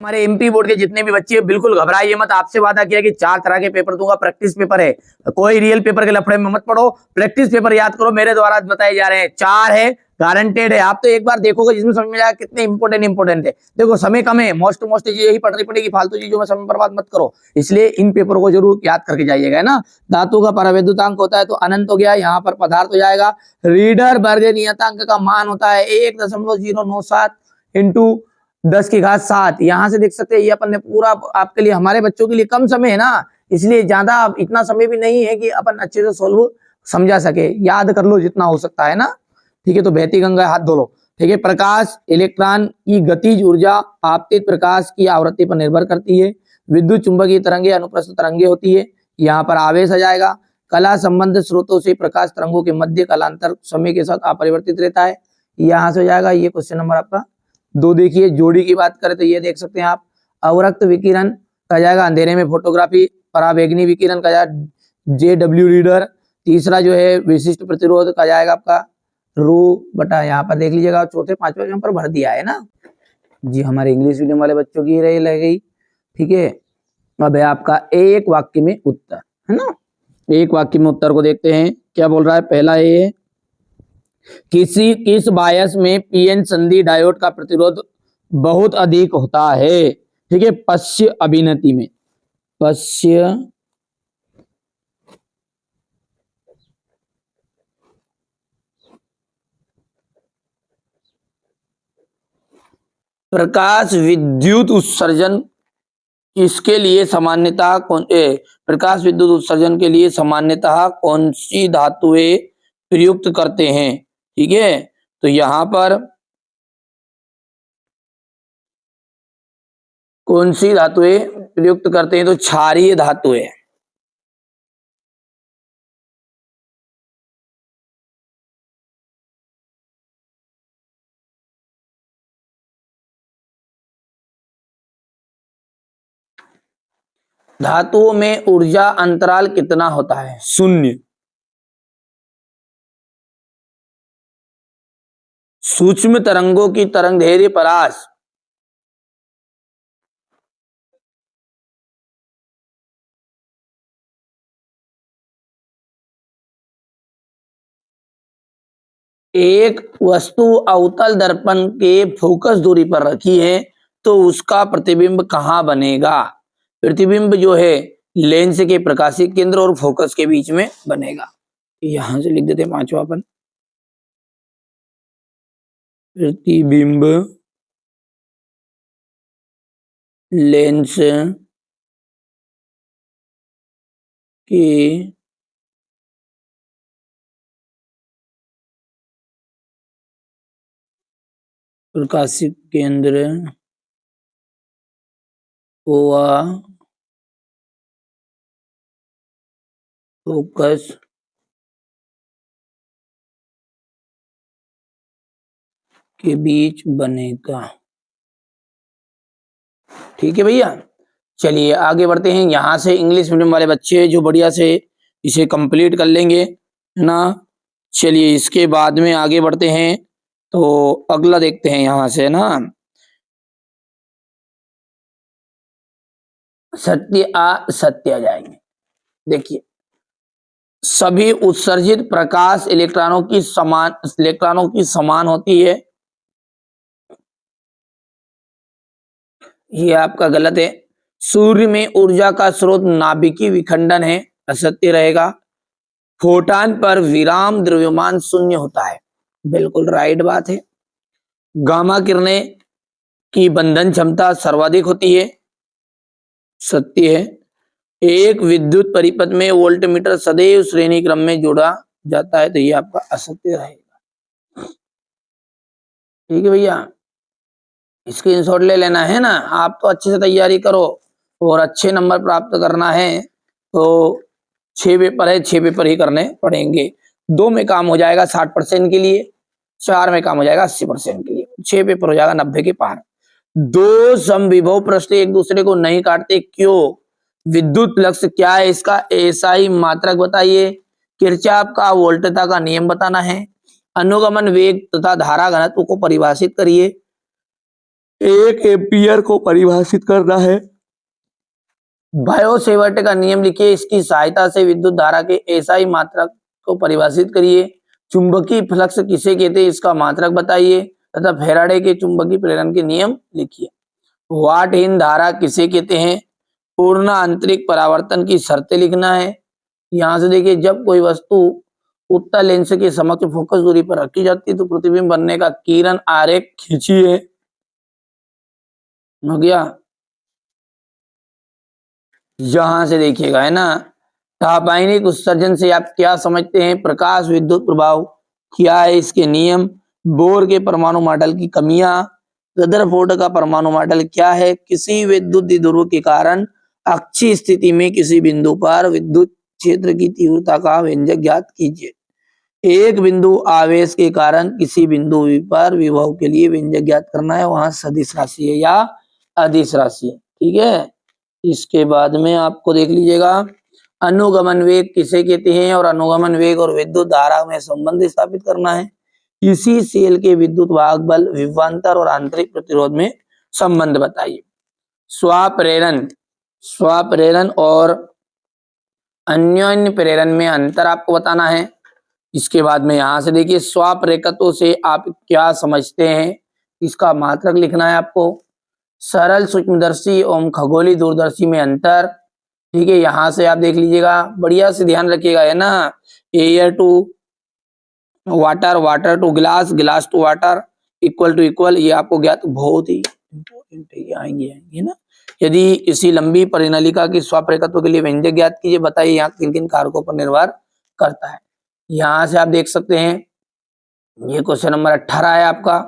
हमारे MP board के जितने भी बच्चे बिल्कुल घबराइए मत। आपसे वादा किया कि 4 तरह के पेपर दूंगा, प्रैक्टिस पेपर है, कोई रियल पेपर के लफड़े में मत पड़ो, प्रैक्टिस पेपर याद करो, मेरे द्वारा बताए जा रहे हैं। 4 है, गारंटेड है। आप तो एक बार देखोगे जिसमें समझ में जाएगा कितने इंपोर्टेंट है। देखो समय कम है, मोस्ट चीजें यही पढ़नी पड़ेगी, फालतू चीजों में समय बर्बाद मत करो, इसलिए इन पेपर को जरूर याद करके जाइएगा, है ना। धातु का परावैद्युतांक होता है तो अनंत हो गया, यहाँ पर पदार्थ हो जाएगा। रीडर वर्ग नियतांक का मान होता है 1.097 इंटू 10⁻7। यहां से देख सकते हैं ये अपन ने पूरा आपके लिए, हमारे बच्चों के लिए कम समय है ना, इसलिए ज्यादा इतना समय भी नहीं है कि अपन अच्छे से सोल्व समझा सके। याद कर लो जितना हो सकता है ना, ठीक है। तो बहती गंगा हाथ धो लो, ठीक है। प्रकाश इलेक्ट्रॉन की गतिज ऊर्जा आपतित प्रकाश की आवृत्ति पर निर्भर करती है। विद्युत चुंबकीय तरंगे अनुप्रस्थ तरंगे होती है। यहाँ पर आवेश आ जाएगा। कला संबंध स्रोतों से प्रकाश तरंगों के मध्य कालांतर समय के साथ अपरिवर्तित रहता है। यहाँ से हो जाएगा ये क्वेश्चन नंबर आपका 2। देखिए जोड़ी की बात करें तो ये देख सकते हैं आप, अवरक्त विकिरण का जाएगा अंधेरे में फोटोग्राफी, पराबैंगनी विकिरण का जाएगा JW रीडर। तीसरा जो है विशिष्ट प्रतिरोध का जाएगा आपका रू बटा, यहाँ पर देख लीजिएगा चौथे पांचवें यहाँ पर भर दिया है ना जी। हमारे इंग्लिश मीडियम वाले बच्चों की रही रह गई, ठीक है। अब है आपका एक वाक्य में उत्तर, है ना। एक वाक्य में उत्तर को देखते हैं क्या बोल रहा है। पहला ये, किस बायस में पीएन संधि डायोड का प्रतिरोध बहुत अधिक होता है, ठीक है। पश्य अभिनति में, पश्य प्रकाश विद्युत उत्सर्जन इसके लिए सामान्यतः प्रकाश विद्युत उत्सर्जन के लिए सामान्यतः कौन सी धातुएं प्रयुक्त करते हैं, ठीक है। तो यहां पर कौन सी धातुएं प्रयुक्त करते हैं, तो क्षारीय धातुएं। धातुओं में ऊर्जा अंतराल कितना होता है, 0। सूक्ष्म तरंगों की तरंगदैर्घ्य परास एक वस्तु अवतल दर्पण के फोकस दूरी पर रखी है तो उसका प्रतिबिंब कहाँ बनेगा। प्रतिबिंब जो है लेंस के प्रकाशीय केंद्र और फोकस के बीच में बनेगा। यहां से लिख देते हैं पांचवा अपन, प्रतिबिंब लेंस के प्रकाशिक केंद्र व फोकस के बीच बनेगा, ठीक है भैया। चलिए आगे बढ़ते हैं। यहाँ से इंग्लिश मीडियम वाले बच्चे जो बढ़िया से इसे कंप्लीट कर लेंगे, है ना। चलिए इसके बाद में आगे बढ़ते हैं, तो अगला देखते हैं यहाँ से ना, सत्य आ जाएंगे। देखिए सभी उत्सर्जित प्रकाश इलेक्ट्रॉनों की समान होती है। ये आपका गलत है। सूर्य में ऊर्जा का स्रोत नाभिकीय विखंडन है, असत्य रहेगा। फोटॉन पर विराम द्रव्यमान 0 होता है, बिल्कुल राइट बात है। गामा किरणें की बंधन क्षमता सर्वाधिक होती है, सत्य है। एक विद्युत परिपथ में वोल्टमीटर सदैव श्रेणी क्रम में जोड़ा जाता है, तो ये आपका असत्य रहेगा, ठीक है भैया। स्क्रीनशॉट ले लेना है ना। आप तो अच्छे से तैयारी करो और अच्छे नंबर प्राप्त करना है तो 6 पेपर है, 6 पेपर ही करने पड़ेंगे। 2 में काम हो जाएगा 60% के लिए, 4 में काम हो जाएगा 80% के लिए, 6 पेपर हो जाएगा 90 के पार। 2 समविभव पृष्ठ एक दूसरे को नहीं काटते, क्यों। विद्युत फ्लक्स क्या है इसका एसआई मात्रक बताइए। किरचॉफ का वोल्टता का नियम बताना है। अनुगमन वेग तथा धारा घनत्व को परिभाषित करिए। 1 एम्पियर को परिभाषित करना है। बायोसेवर्ट का नियम लिखिए, इसकी सहायता से विद्युत धारा के एसआई मात्रक को परिभाषित करिए। चुंबकीय फ्लक्स किसे कहते हैं, इसका मात्रक बताइए तथा फैराडे के चुंबकीय प्रेरण के नियम लिखिए। वाटहीन धारा किसे कहते हैं, पूर्ण आंतरिक परावर्तन की शर्तें लिखना है। यहां से देखिए, जब कोई वस्तु उत्तल लेंस के समक्ष फोकस दूरी पर रखी जाती है तो प्रतिबिंब बनने का किरण आरेख खींचिए। हो गया। यहां से देखिएगा, है ना, तापायनिक उत्सर्जन से आप क्या समझते हैं, प्रकाश विद्युत प्रभाव क्या है, इसके नियम, बोर के परमाणु मॉडल की कमियां, रदरफोर्ड का परमाणु मॉडल क्या है, किसी विद्युत द्विध्रुव के कारण अक्षीय स्थिति में किसी बिंदु पर विद्युत क्षेत्र की तीव्रता का व्यंजक ज्ञात कीजिए। एक बिंदु आवेश के कारण किसी बिंदु पर विभव के लिए व्यंजक ज्ञात करना है, वहां सदिश राशि है या अदिश राशि है। ठीक है। इसके बाद में आपको देख लीजिएगा, अनुगमन वेग किसे कहते हैं और अनुगमन वेग और विद्युत धारा में संबंध स्थापित करना है। इसी सेल के विद्युत वाहक बल, विभवांतर और आंतरिक प्रतिरोध में संबंध बताइए। स्वप्रेरण और अन्योन्य प्रेरण में अंतर आपको बताना है। इसके बाद में यहां से देखिए, स्वप्रेरकत्व से आप क्या समझते हैं, इसका मात्रक लिखना है आपको। सरल सूक्ष्मदर्शी एवं खगोलीय दूरदर्शी में अंतर। ठीक है, यहां से आप देख लीजिएगा, बढ़िया से ध्यान रखिएगा, है ना। Air to water, water to glass, glass to water, equal to equal, ये आपको ज्ञात, बहुत ही इंपॉर्टेंट है, ये आएंगे ना। यदि इसी लंबी परिनलिका की स्वप्रेरकत्व के लिए व्यंजक ज्ञात कीजिए, बताइए यहाँ किन किन कारकों पर निर्भर करता है। यहां से आप देख सकते हैं, ये क्वेश्चन नंबर 18 है आपका।